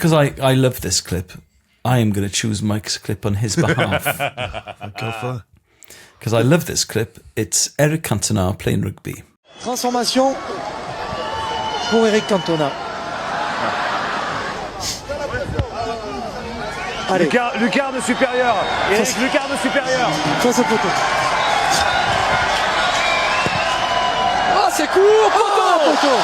because I love this clip, I am going to choose Mike's clip on his behalf. Go for it. Because I love this clip. It's Eric Cantona playing rugby. Transformation pour Eric Cantona. Allez. Lucarne supérieur. Eric, lucarne supérieur. Face au poteau. Ah, c'est court, poteau.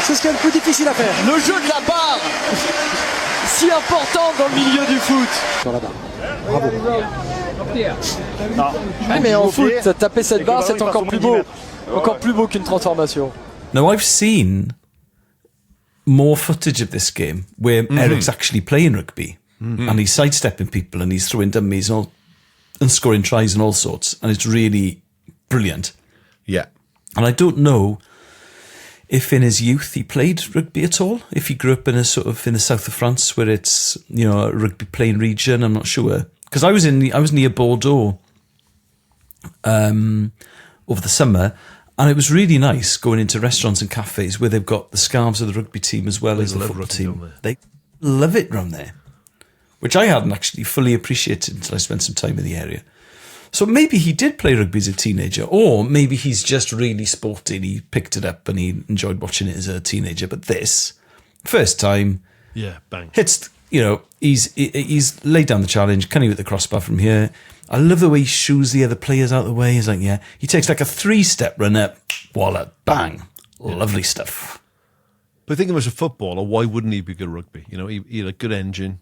C'est ce qu'il y a le plus difficile à faire. Le jeu de la barre, si important dans le milieu du foot. Sur la barre. Bravo. Ah, mais en foot, taper cette barre, c'est encore plus beau. Encore plus beau qu'une transformation. Now, I've seen more footage of this game where Eric's actually playing rugby and he's sidestepping people and he's throwing dummies and scoring tries and all sorts. And it's really brilliant. Yeah. And I don't know if in his youth he played rugby at all, if he grew up in a sort of in the south of France where it's, you know, a rugby playing region. I'm not sure. Because I was near Bordeaux over the summer, and it was really nice going into restaurants and cafes where they've got the scarves of the rugby team as well as the football team. They love it around there, which I hadn't actually fully appreciated until I spent some time in the area. So maybe he did play rugby as a teenager, or maybe he's just really sporty and he picked it up and he enjoyed watching it as a teenager. But this, first time, bang. hits, you know, he's laid down the challenge. Can he hit the crossbar from here? I love the way he shoos the other players out of the way. He's like, yeah. He takes like a 3-step run up, wallet, bang. Lovely stuff. But thinking as a footballer, why wouldn't he be good at rugby? You know, he had a good engine.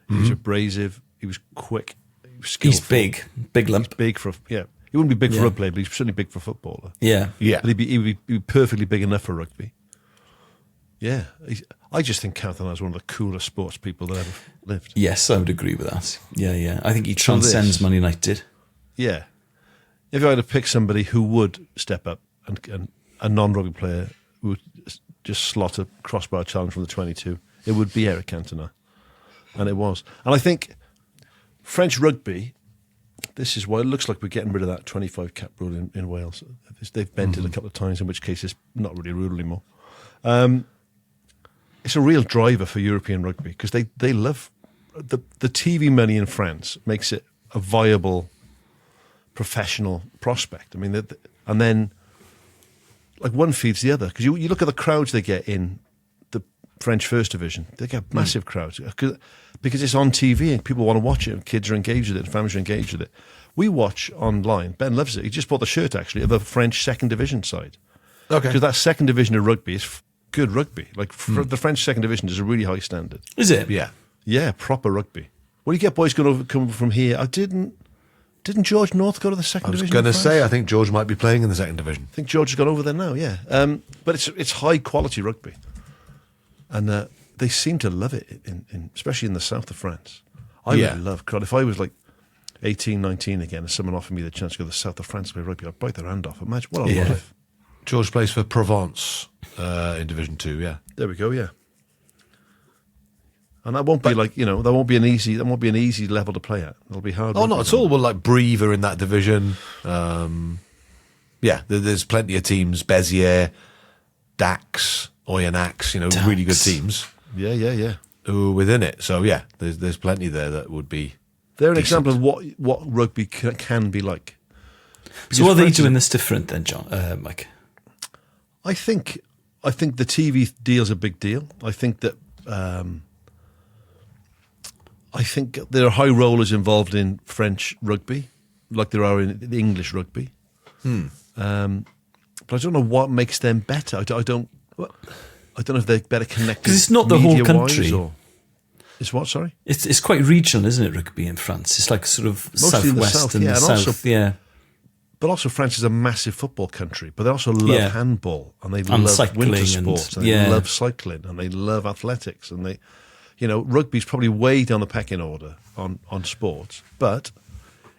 He was abrasive. He was quick. He was skillful. He's big lump. He's big for He wouldn't be big for rugby, but he's certainly big for a footballer. Yeah. But he'd be perfectly big enough for rugby. Yeah. I just think Cantona is one of the coolest sports people that ever lived. Yes, I would agree with that. Yeah. I think he transcends Man United. Yeah. If I had to pick somebody who would step up and a non-rugby player who would just slot a crossbar challenge from the 22, it would be Eric Cantona. And it was. And I think French rugby, this is why it looks like we're getting rid of that 25 cap rule in Wales. They've bent it a couple of times, in which case it's not really a rule anymore. It's a real driver for European rugby because they love the TV money in France makes it a viable professional prospect. I mean, and then like one feeds the other because you look at the crowds they get in the French First Division. They get massive crowds because it's on TV and people want to watch it and kids are engaged with it and families are engaged with it. We watch online. Ben loves it. He just bought the shirt actually of a French Second Division side. Okay, because that Second Division of rugby is good rugby. Like the French Second Division is a really high standard. Is it? Yeah, proper rugby. Well, you get boys come from here. Didn't George North go to the Second Division? I was going to say, I think George might be playing in the Second Division. I think George has gone over there now. Yeah, but it's high quality rugby, and they seem to love it, especially in the south of France. I really love. God, if I was like 18, 19 again, and someone offered me the chance to go to the south of France to play rugby, I'd bite their hand off. Imagine what a life. George plays for Provence in Division 2, yeah. There we go, yeah. And that won't be that won't be an easy level to play at. It'll be hard. Oh, not at all. Well, like Brive are in that division. There's plenty of teams. Béziers, Dax, Oyonnax, really good teams. Yeah. Who are within it. So, yeah, there's plenty there that would be They're an decent. example of what rugby can be like. So what are they doing this different then, John, Mike? I think the TV deal's a big deal. I think that there are high rollers involved in French rugby, like there are in the English rugby. But I don't know what makes them better. I don't know if they're better connected. Because it's not the whole country. It's what? Sorry, it's quite regional, isn't it? Rugby in France, it's like sort of mostly southwest in the south, and south. Also, but also France is a massive football country. But they also love handball and they love winter sports and they love cycling and they love athletics and they. Rugby's probably way down the pecking order on sports, but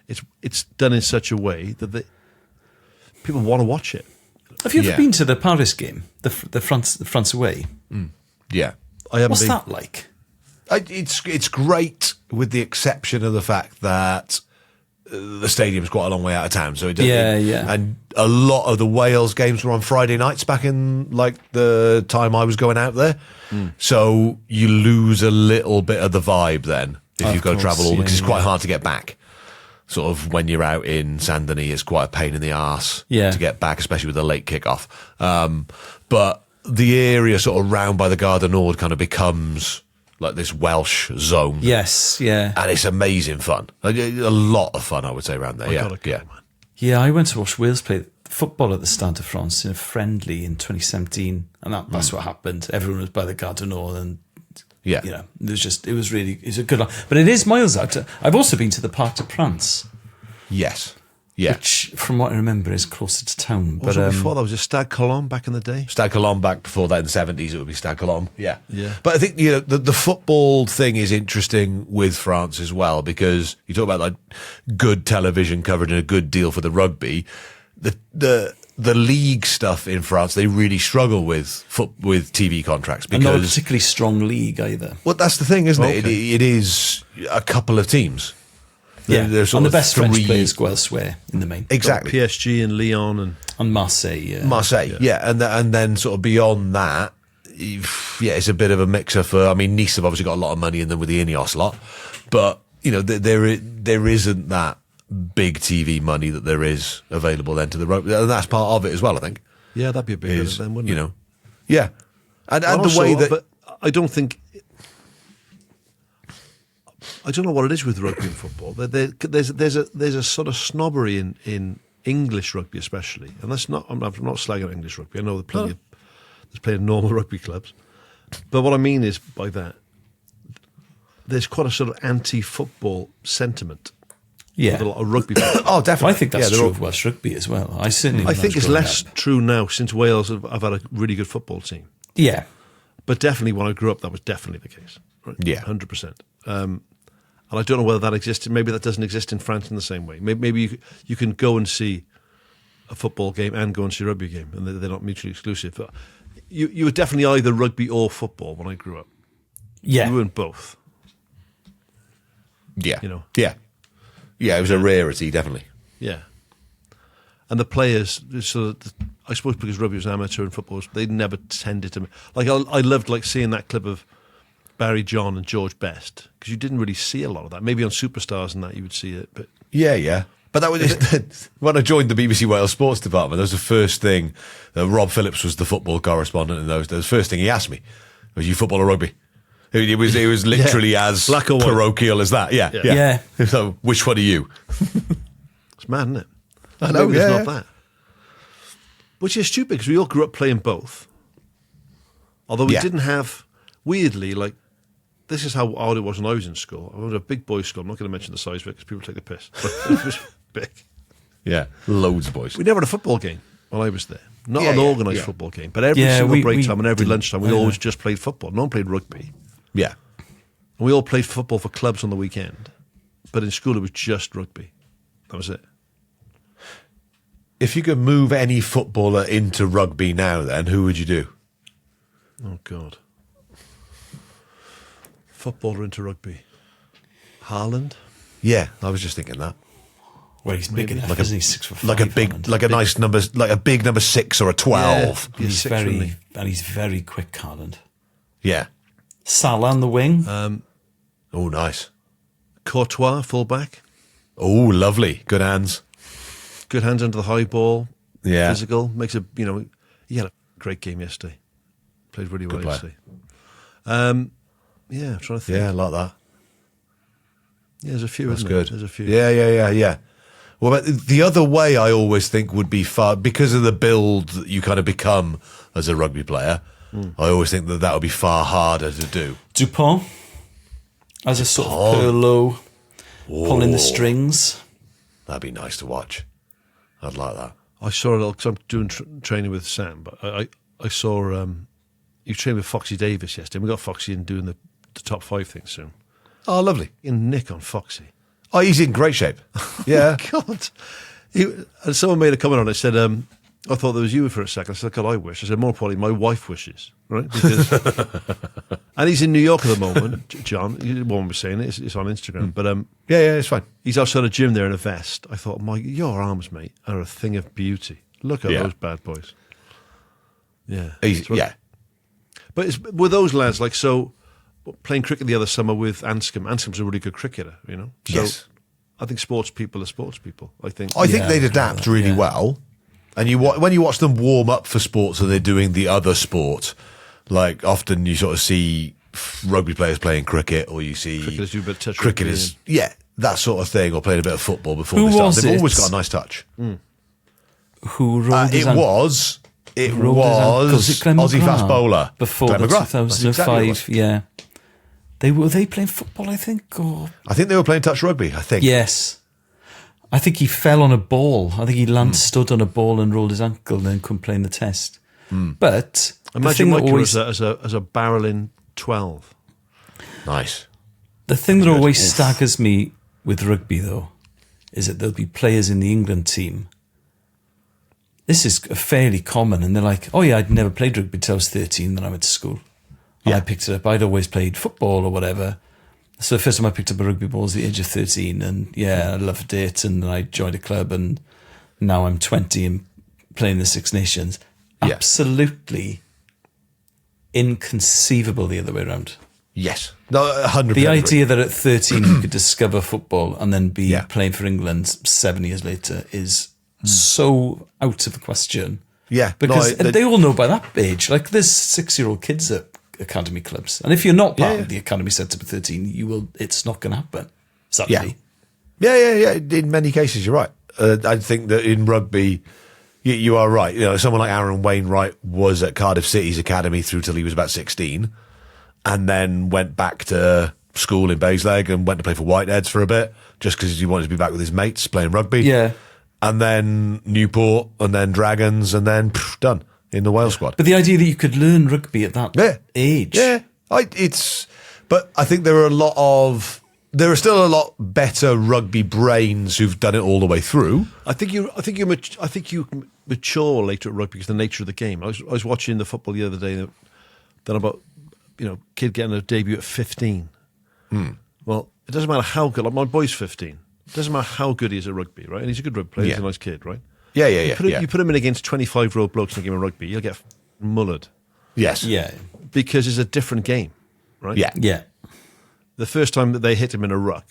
it's done in such a way that people want to watch it. Have you ever been to the Paris game, the France away? Yeah, I haven't. What's been. that like? It's great, with the exception of the fact that the stadium's quite a long way out of town, so it Yeah. And a lot of the Wales games were on Friday nights back in like the time I was going out there. So you lose a little bit of the vibe then if you've got to travel all because it's quite hard to get back. Sort of when you're out in Saint-Denis, it's quite a pain in the arse to get back, especially with a late kickoff. But the area sort of round by the Gare du Nord kind of becomes like this Welsh zone. Yes, yeah. And it's amazing fun. A lot of fun, I would say, around there. Man. Yeah, I went to watch Wales play football at the Stade de France in a friendly in 2017, and that's what happened. Everyone was by the Gare du Nord, and you know, it was a good one. But it is miles out. I've also been to the Parc de France. Yes. Yeah. Which, from what I remember, is closer to town. But before that was a Stade Colombes back in the day. Stade Colombes back before that in the 70s, it would be Stade Colombes. Yeah. Yeah. But I think, the football thing is interesting with France as well, because you talk about like good television coverage and a good deal for the rugby. The league stuff in France, they really struggle with TV contracts because and not a particularly strong league either. Well, that's the thing, isn't it? It is a couple of teams. Yeah, and the best French players go elsewhere elsewhere in the main. Exactly. PSG and Lyon and Marseille. Marseille, and then sort of beyond that, it's a bit of a mixer for. I mean, Nice have obviously got a lot of money in them with the Ineos lot, but there isn't that big TV money that there is available then to the rugby, and that's part of it as well. I think. Yeah, that'd be a big event then, wouldn't it? Yeah, and also, the way that, but I don't think. I don't know what it is with rugby and football. There's a sort of snobbery in English rugby, especially, and that's not. I'm not slagging English rugby. I know there's plenty of normal rugby clubs, but what I mean is by that, there's quite a sort of anti-football sentiment. Yeah, with a lot of rugby players. Oh, definitely. I think that's true of Welsh rugby as well. I think it's less true now since Wales have had a really good football team. Yeah, but definitely when I grew up, that was definitely the case. Right? Yeah, 100%. And I don't know whether that exists. Maybe that doesn't exist in France in the same way. Maybe you can go and see a football game and go and see a rugby game, and they're not mutually exclusive. But you were definitely either rugby or football when I grew up. Yeah, you were in both. Yeah, Yeah, it was a rarity, definitely. Yeah, and the players, I suppose because rugby was amateur and football, they never tended to. Like I loved seeing that clip of Barry John and George Best, because you didn't really see a lot of that. Maybe on Superstars and that you would see it, but yeah. But that was when I joined the BBC Wales Sports Department. That was the first thing. Rob Phillips was the football correspondent in those days. The first thing he asked me was, "You football or rugby?" It was literally as black or white, parochial as that. Yeah. So which one are you? It's mad, isn't it? I know. Maybe it's not that. Which is stupid because we all grew up playing both. Although we didn't have, weirdly, this is how odd it was when I was in school. I went to a big boys' school. I'm not going to mention the size of it because people take the piss. But it was big. Yeah, loads of boys. We never had a football game while I was there. Not an organised football game. But every single break time and every lunchtime, we always just played football. No one played rugby. Yeah. And we all played football for clubs on the weekend. But in school, it was just rugby. That was it. If you could move any footballer into rugby now, then who would you do? Oh, God. Footballer into rugby. Haaland? Yeah, I was just thinking that. Well, he's big enough, isn't he? 6'5", like a big, Haaland. Like a nice number, like a big number 6 or a 12. Yeah, he's very quick, Haaland. Yeah. Salah on the wing. Oh, nice. Courtois, fullback. Oh, lovely. Good hands. Good hands under the high ball. Yeah. Physical. Makes a, he had a great game yesterday. Played really well yesterday. Yeah, I'm trying to think. Yeah, I like that. Yeah, there's a few. That's isn't good. There? There's a few. Yeah. Well, but the other way I always think would be because of the build that you kind of become as a rugby player. I always think that would be far harder to do. Dupont as a sort of Pirlo, pulling the strings. That'd be nice to watch. I'd like that. I saw it because I'm doing training with Sam, but I saw you trained with Foxy Davis yesterday. We got Foxy in doing the top 5 thing soon. Oh, lovely. In Nick on Foxy. Oh, he's in great shape. Yeah. Oh, God. And someone made a comment on it. Said, I thought there was you for a second. I said, God, I wish. I said, more importantly, my wife wishes, right? Because And he's in New York at the moment, John. You won't remember saying it. It's on Instagram. But Yeah, it's fine. he's outside a gym there in a vest. I thought, your arms, mate, are a thing of beauty. Look at those bad boys. Yeah. Yeah. But it's with those lads, like, so playing cricket the other summer with Anscombe. Anscombe's a really good cricketer, you know? So Yes. I think sports people are sports people. I think they'd adapt really well. And when you watch them warm up for sports and they're doing the other sport, like often you sort of see rugby players playing cricket, or you see cricketers do a bit of touch cricketers, that sort of thing, or playing a bit of football before Who they start. was They've it? always got a nice touch. Who rolled his It was Was it Glenn Aussie McGrath? fast bowler Before Glenn the McGrath. That's 2005, exactly what it was. yeah. Were they playing football, I think? Or I think they were playing touch rugby. I think. yes. I think he fell on a ball. I think he stood on a ball and rolled his ankle and then couldn't play in the test. But the Imagine thing that Mike always, as a barrel in 12. Nice. the thing that always staggers me with rugby, though, is that there'll be players in the England team. This is fairly common, and they're like, "Oh yeah, I'd never played rugby till I was 13. Then I went to school. And I picked it up. I'd always played football or whatever. So the first time I picked up a rugby ball was the age of 13, and I loved it. And then I joined a club, and now I'm 20 and playing the Six Nations. Yeah. Absolutely inconceivable the other way around. Yes. No, 100%. The idea that at 13 you could discover football and then be Yeah. playing for England 7 years later is so out of the question. Yeah. Because they all know by that age, like there's 6-year-old kids at academy clubs. And if you're not part of the academy set up at 13, it's not going to happen. Sadly. Yeah. In many cases, you're right. I think that in rugby, you are right. You know, someone like Aaron Wainwright was at Cardiff City's academy through till he was about 16, and then went back to school in Basleg and went to play for Whiteheads for a bit, just because he wanted to be back with his mates playing rugby. Yeah. And then Newport, and then Dragons, and then done in the Wales squad. But the idea that you could learn rugby at that age. Yeah. But I think there are still a lot better rugby brains who've done it all the way through. I think you mature later at rugby because of the nature of the game. I was watching the football the other day. Then about kid getting a debut at 15. Well, it doesn't matter how good. Like my boy's 15. It doesn't matter how good he is at rugby, right? And he's a good rugby player. He's a nice kid, right? Yeah. You put him in against 25-year-old blokes in a game of rugby, you'll get mullered Yes. Yeah. because it's a different game, right? Yeah. Yeah. The first time that they hit him in a ruck,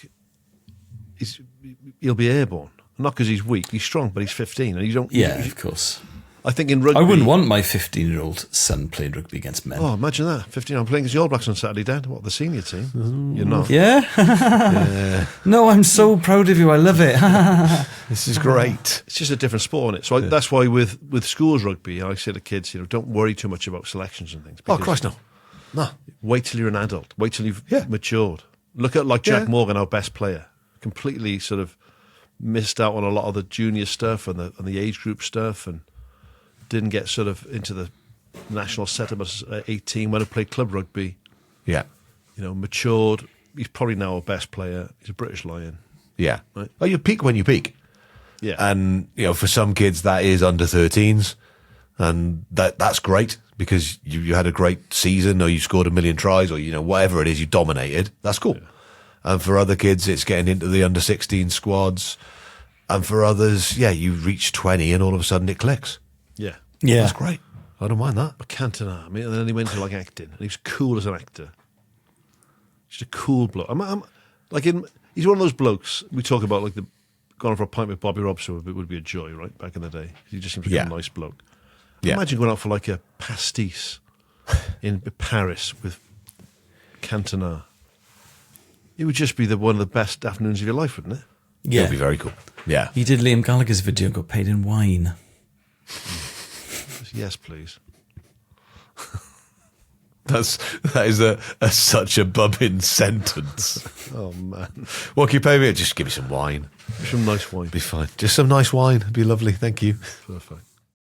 he'll be airborne. Not because he's weak, he's strong, but he's 15, and you don't. Yeah, of course. I think in rugby, I wouldn't want my 15-year-old son playing rugby against men. Oh, imagine that! 15. I'm playing against the All Blacks on Saturday, Dad. What, the senior team? You're not. Yeah? No, I'm so proud of you. I love it. This is great. It's just a different sport, isn't it? So that's why with schools rugby, I say to kids, don't worry too much about selections and things. Oh, because Christ, no. Wait till you're an adult. Wait till you've matured. Look at Jack Morgan, our best player. Completely sort of missed out on a lot of the junior stuff and the age group stuff, and didn't get sort of into the national setup at 18 when I played club rugby. Yeah. Matured. He's probably now our best player. He's a British Lion. Yeah. Right. Well, you peak when you peak. Yeah. And, for some kids, that is under 13s. And that's great because you had a great season, or you scored 1 million tries, or, whatever it is, you dominated. That's cool. Yeah. And for other kids, it's getting into the under 16 squads. And for others, you reach 20 and all of a sudden it clicks. Yeah. Yeah. That's great. I don't mind that. But Cantona, and then he went to acting, and he was cool as an actor. Just a cool bloke. He's one of those blokes we talk about, like going for a pint with Bobby Robson would be a joy, right? Back in the day, he just seems like a nice bloke. Yeah. Imagine going out for like a pastis in Paris with Cantona. It would just be one of the best afternoons of your life, wouldn't it? Yeah. It would be very cool. Yeah. He did Liam Gallagher's video and got paid in wine. Yes, please. That is such a Bubbins sentence. Oh, man. What can you pay me? Just give me some wine. Some nice wine. Be fine. Just some nice wine. It'd be lovely. Thank you. Perfect.